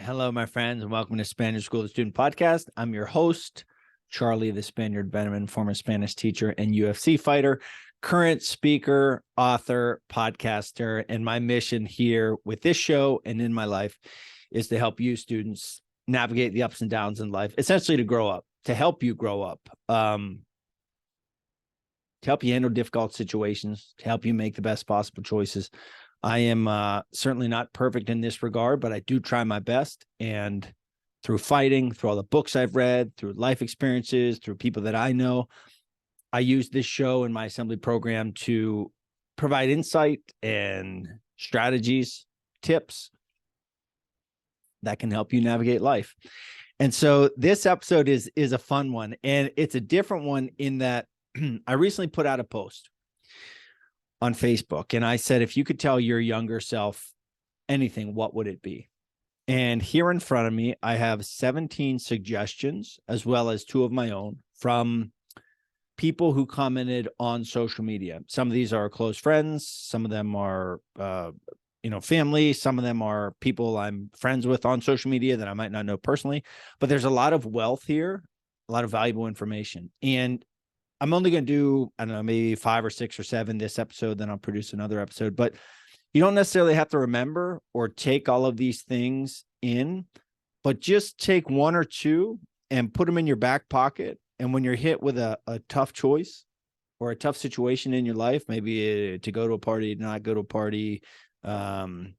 Hello, my friends, and welcome to Spanish School of the Student podcast. I'm your host, Charlie, the Spaniard veteran, former Spanish teacher and UFC fighter, current speaker, author, podcaster. And my mission here with this show and in my life is to help you students navigate the ups and downs in life, essentially to grow up, to help you grow up, to help you handle difficult situations, to help you make the best possible choices. I am certainly not perfect in this regard, but I do try my best. And through fighting, through all the books I've read, through life experiences, through people that I know, I use this show in my assembly program to provide insight and strategies, tips that can help you navigate life. And so this episode is a fun one, and it's a different one in that I recently put out a post on Facebook, and I said, if you could tell your younger self anything, what would it be? And here in front of me, I have 17 suggestions, as well as 2 of my own, from people who commented on social media. Some of these are close friends. Some of them are, family. Some of them are people I'm friends with on social media that I might not know personally. But there's a lot of wealth here, a lot of valuable information. And I'm only going to do, I don't know, maybe 5 or 6 or 7 this episode, then I'll produce another episode. But you don't necessarily have to remember or take all of these things in, but just take 1 or 2 and put them in your back pocket. And when you're hit with a tough choice or a tough situation in your life, maybe to go to a party, not go to a party, to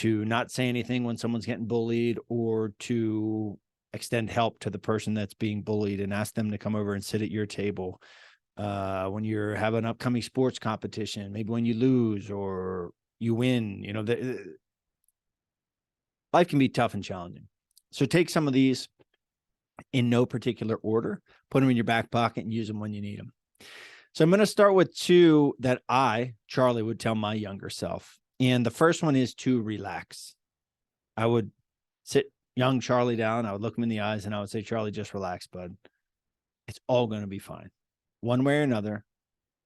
not say anything when someone's getting bullied, or to extend help to the person that's being bullied and ask them to come over and sit at your table. When you're having an upcoming sports competition, maybe when you lose or you win, life can be tough and challenging. So take some of these in no particular order, put them in your back pocket and use them when you need them. So I'm going to start with 2 that I, Charlie, would tell my younger self. And the first one is to relax. I would sit young Charlie down. I would look him in the eyes and I would say, Charlie, just relax, bud. It's all going to be fine. One way or another,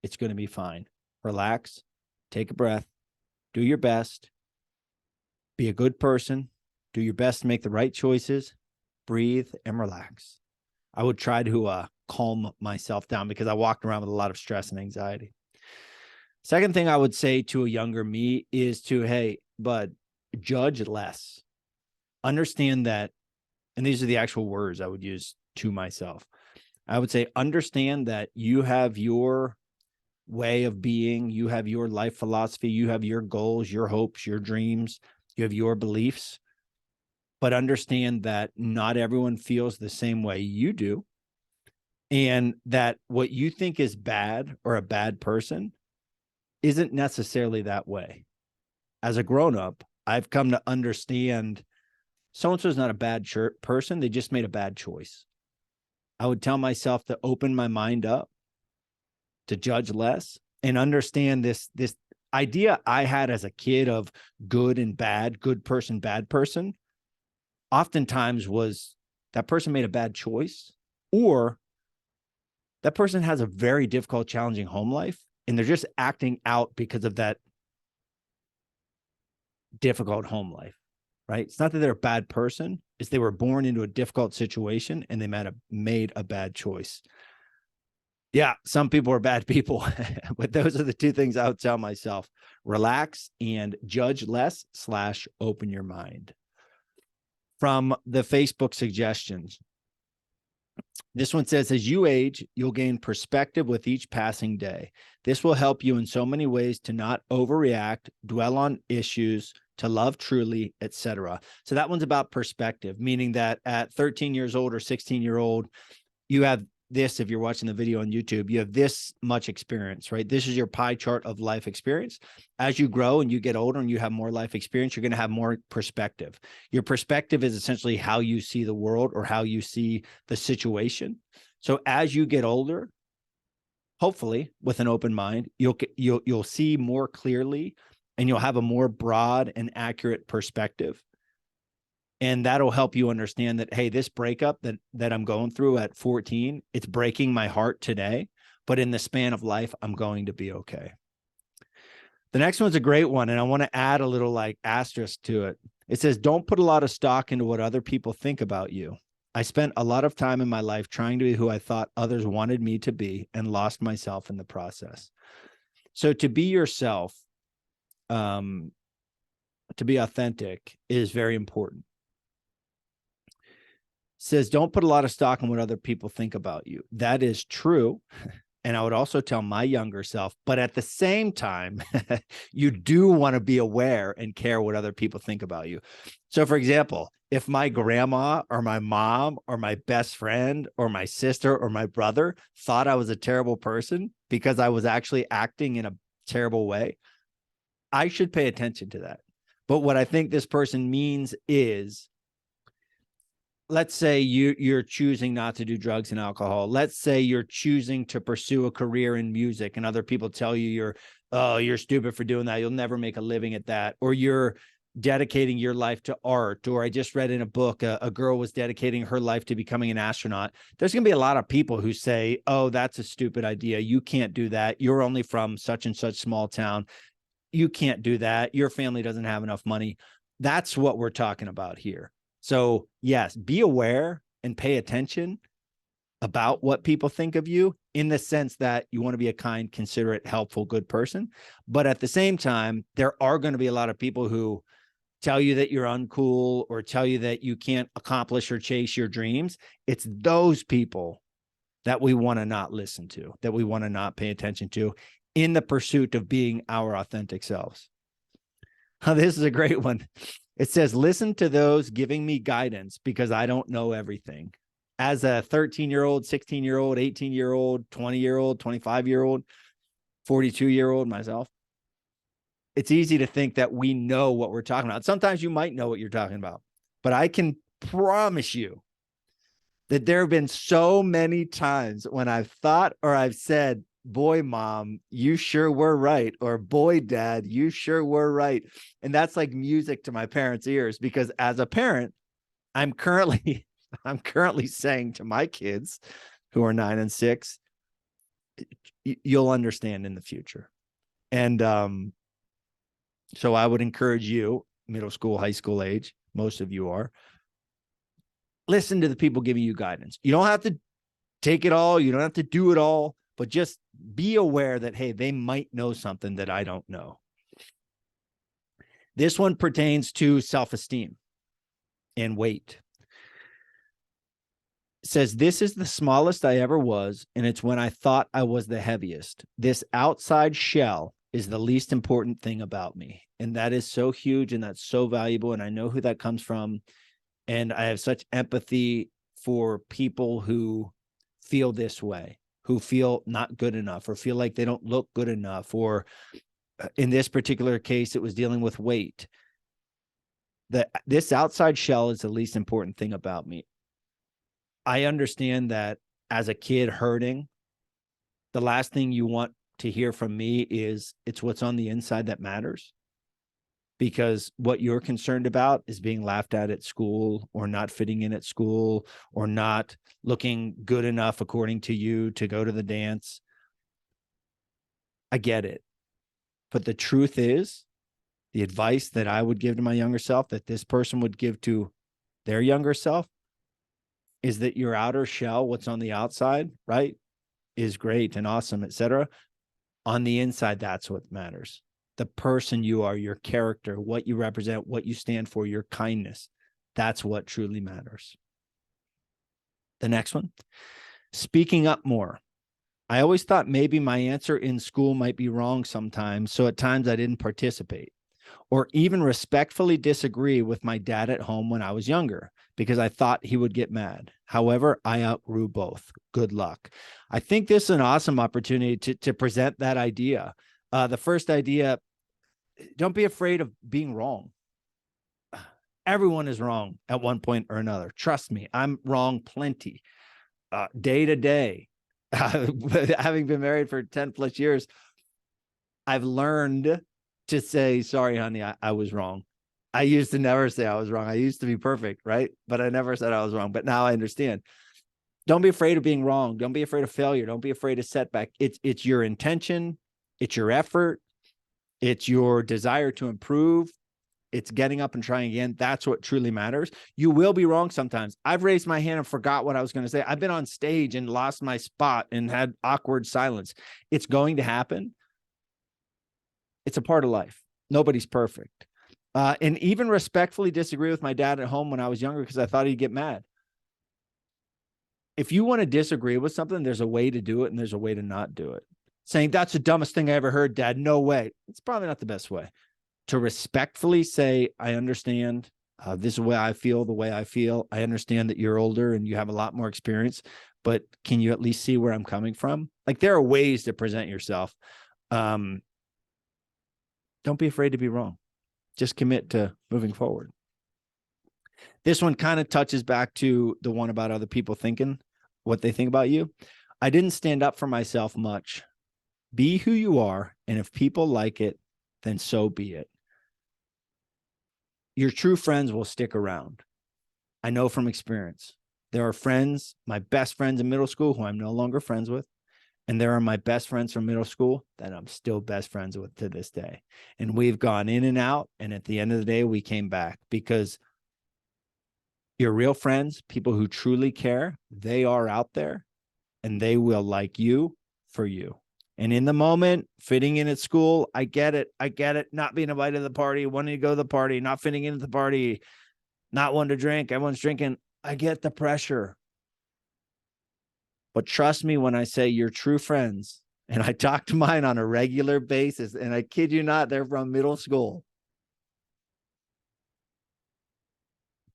it's going to be fine. Relax, take a breath, do your best, be a good person, do your best to make the right choices, breathe and relax. I would try to calm myself down because I walked around with a lot of stress and anxiety. Second thing I would say to a younger me is to, hey, bud, judge less. Understand that, and these are the actual words I would use to myself. I would say, understand that you have your way of being, you have your life philosophy, you have your goals, your hopes, your dreams, you have your beliefs, but understand that not everyone feels the same way you do, and that what you think is bad or a bad person isn't necessarily that way. As a grown-up, I've come to understand so-and-so is not a bad person. They just made a bad choice. I would tell myself to open my mind up, to judge less, and understand this idea I had as a kid of good and bad, good person, bad person, oftentimes was that person made a bad choice, or that person has a very difficult, challenging home life, and they're just acting out because of that difficult home life. Right? It's not that they're a bad person. It's they were born into a difficult situation and they made a bad choice. Yeah, some people are bad people, but those are the 2 things I would tell myself. Relax and judge less / open your mind. From the Facebook suggestions, this one says, as you age, you'll gain perspective with each passing day. This will help you in so many ways to not overreact, dwell on issues, to love truly, etc. So that one's about perspective, meaning that at 13 years old or 16-year-old, you have this, if you're watching the video on YouTube, you have this much experience, right? This is your pie chart of life experience. As you grow and you get older and you have more life experience, you're going to have more perspective. Your perspective is essentially how you see the world or how you see the situation. So as you get older, hopefully with an open mind, you'll see more clearly, and you'll have a more broad and accurate perspective. And that'll help you understand that, hey, this breakup that I'm going through at 14, it's breaking my heart today, but in the span of life, I'm going to be okay. The next one's a great one, and I want to add a little asterisk to it. It says, don't put a lot of stock into what other people think about you. I spent a lot of time in my life trying to be who I thought others wanted me to be and lost myself in the process. So to be yourself, to be authentic is very important. It says, don't put a lot of stock in what other people think about you. That is true. And I would also tell my younger self, but at the same time, you do want to be aware and care what other people think about you. So for example, if my grandma or my mom or my best friend or my sister or my brother thought I was a terrible person because I was actually acting in a terrible way, I should pay attention to that. But what I think this person means is, let's say you're choosing not to do drugs and alcohol. Let's say you're choosing to pursue a career in music and other people tell you you're stupid for doing that. You'll never make a living at that. Or you're dedicating your life to art. Or I just read in a book, a girl was dedicating her life to becoming an astronaut. There's going to be a lot of people who say, oh, that's a stupid idea. You can't do that. You're only from such and such small town. You can't do that. Your family doesn't have enough money. That's what we're talking about here. So yes, be aware and pay attention about what people think of you, in the sense that you want to be a kind, considerate, helpful, good person. But at the same time, there are going to be a lot of people who tell you that you're uncool or tell you that you can't accomplish or chase your dreams. It's those people that we want to not listen to, that we want to not pay attention to in the pursuit of being our authentic selves. Oh, this is a great one. It says, listen to those giving me guidance because I don't know everything. As a 13-year-old, 16-year-old, 18-year-old, 20-year-old, 25-year-old, 42-year-old myself, it's easy to think that we know what we're talking about. Sometimes you might know what you're talking about, but I can promise you that there have been so many times when I've thought or I've said, boy, mom, you sure were right. Or boy, dad, you sure were right. And that's like music to my parents' ears, because as a parent, I'm currently saying to my kids who are 9 and 6, you'll understand in the future. And so I would encourage you, middle school, high school age, most of you are, listen to the people giving you guidance. You don't have to take it all. You don't have to do it all. But just be aware that, hey, they might know something that I don't know. This one pertains to self-esteem and weight. It says, this is the smallest I ever was, and it's when I thought I was the heaviest. This outside shell is the least important thing about me. And that is so huge, and that's so valuable. And I know who that comes from. And I have such empathy for people who feel this way, who feel not good enough or feel like they don't look good enough, or in this particular case, it was dealing with weight. This outside shell is the least important thing about me. I understand that as a kid hurting, the last thing you want to hear from me is it's what's on the inside that matters. Because what you're concerned about is being laughed at school, or not fitting in at school, or not looking good enough according to you to go to the dance. I get it. But the truth is, the advice that I would give to my younger self, that this person would give to their younger self, is that your outer shell, what's on the outside, right, is great and awesome, etc. On the inside, that's what matters. The person you are, your character, what you represent, what you stand for, your kindness. That's what truly matters. The next one, speaking up more. I always thought maybe my answer in school might be wrong sometimes, so at times I didn't participate, or even respectfully disagree with my dad at home when I was younger, because I thought he would get mad. However, I outgrew both. Good luck. I think this is an awesome opportunity to present that idea. The first idea, don't be afraid of being wrong. Everyone is wrong at one point or another. Trust me, I'm wrong plenty, day to day. Having been married for 10 plus years, I've learned to say, sorry, honey, I was wrong. I used to never say I was wrong. I used to be perfect, right? But I never said I was wrong. But now I understand. Don't be afraid of being wrong. Don't be afraid of failure. Don't be afraid of setback. It's your intention. It's your effort. It's your desire to improve. It's getting up and trying again. That's what truly matters. You will be wrong sometimes. I've raised my hand and forgot what I was going to say. I've been on stage and lost my spot and had awkward silence. It's going to happen. It's a part of life. Nobody's perfect. And even respectfully disagree with my dad at home when I was younger because I thought he'd get mad. If you want to disagree with something, there's a way to do it and there's a way to not do it. Saying, that's the dumbest thing I ever heard, Dad. No way. It's probably not the best way. To respectfully say, I understand. This is the way I feel, the way I feel. I understand that you're older and you have a lot more experience, but can you at least see where I'm coming from? Like, there are ways to present yourself. Don't be afraid to be wrong. Just commit to moving forward. This one kind of touches back to the one about other people thinking what they think about you. I didn't stand up for myself much. Be who you are, and if people like it, then so be it. Your true friends will stick around. I know from experience. There are friends, my best friends in middle school who I'm no longer friends with. And there are my best friends from middle school that I'm still best friends with to this day. And we've gone in and out. And at the end of the day, we came back because your real friends, people who truly care, they are out there and they will like you for you. And in the moment, fitting in at school, I get it. I get it. Not being invited to the party, wanting to go to the party, not fitting into the party, not wanting to drink. Everyone's drinking. I get the pressure. But trust me when I say you're true friends, and I talk to mine on a regular basis, and I kid you not, they're from middle school.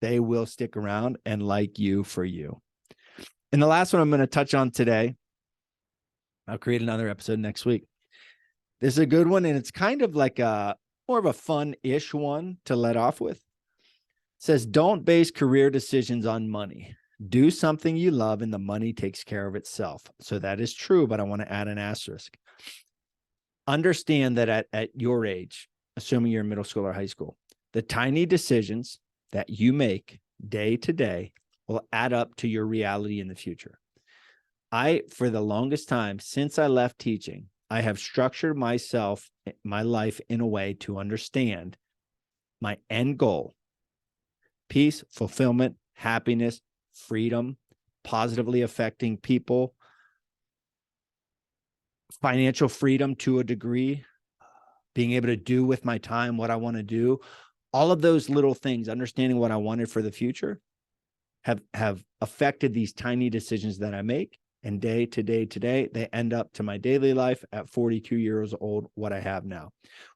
They will stick around and like you for you. And the last one I'm going to touch on today, I'll create another episode next week. This is a good one, and it's kind of like a more of a fun-ish one to let off with. It says, don't base career decisions on money. Do something you love and the money takes care of itself. So that is true, but I want to add an asterisk. Understand that at your age, assuming you're in middle school or high school, the tiny decisions that you make day to day will add up to your reality in the future. For the longest time, since I left teaching, I have structured my life in a way to understand my end goal: peace, fulfillment, happiness, freedom, positively affecting people, financial freedom to a degree, being able to do with my time what I want to do. All of those little things, understanding what I wanted for the future, have affected these tiny decisions that I make. And day to day today, they end up to my daily life at 42 years old, what I have now.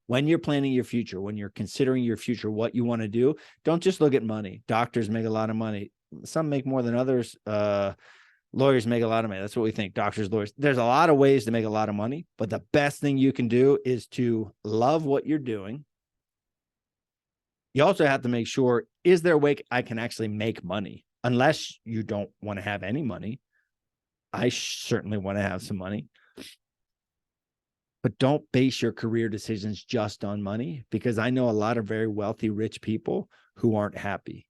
When you're planning your future, when you're considering your future, what you want to do, don't just look at money. Doctors make a lot of money. Some make more than others. Lawyers make a lot of money. That's what we think. Doctors, lawyers. There's a lot of ways to make a lot of money, but the best thing you can do is to love what you're doing. You also have to make sure, is there a way I can actually make money? Unless you don't want to have any money. I certainly want to have some money. But don't base your career decisions just on money, because I know a lot of very wealthy, rich people who aren't happy.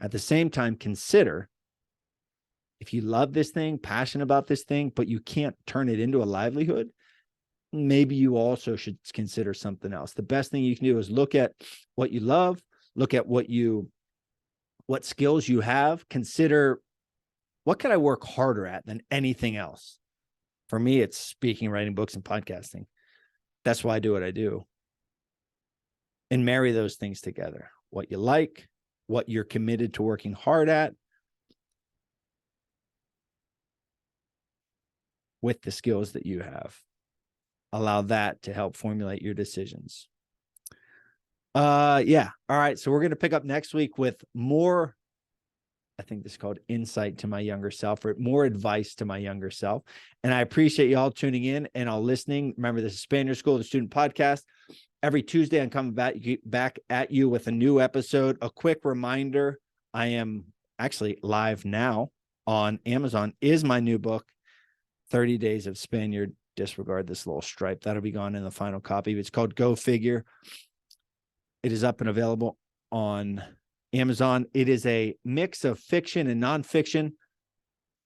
At the same time, consider, if you love this thing, passionate about this thing, but you can't turn it into a livelihood, maybe you also should consider something else. The best thing you can do is look at what you love, look at what skills you have, consider, what can I work harder at than anything else? For me, it's speaking, writing books, and podcasting. That's why I do what I do. And marry those things together. What you like, what you're committed to working hard at, with the skills that you have. Allow that to help formulate your decisions. Yeah. All right. So we're going to pick up next week with more, I think this is called insight to my younger self, or more advice to my younger self. And I appreciate y'all tuning in and all listening. Remember, this is Spaniard School, the student podcast. Every Tuesday, I'm coming back at you with a new episode. A quick reminder, I am actually live now on Amazon, is my new book, 30 Days of Spaniard. Disregard this little stripe. That'll be gone in the final copy. It's called Go Figure. It is up and available on Amazon. It is a mix of fiction and nonfiction.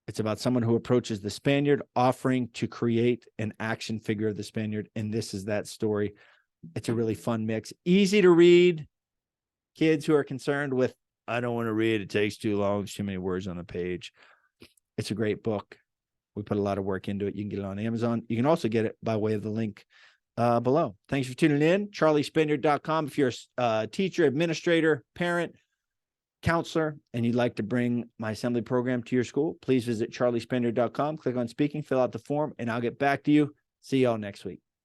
It's about someone who approaches the Spaniard, offering to create an action figure of the Spaniard. And this is that story. It's a really fun mix. Easy to read. kids who are concerned with, I don't want to read, it takes too long, there's too many words on the page. It's a great book. We put a lot of work into it. You can get it on Amazon. You can also get it by way of the link below. Thanks for tuning in. CharlieSpaniard.com. If you're a teacher, administrator, parent, counselor, and you'd like to bring my assembly program to your school, please visit CharlieSpaniard.com. Click on speaking, fill out the form, and I'll get back to you. See y'all next week.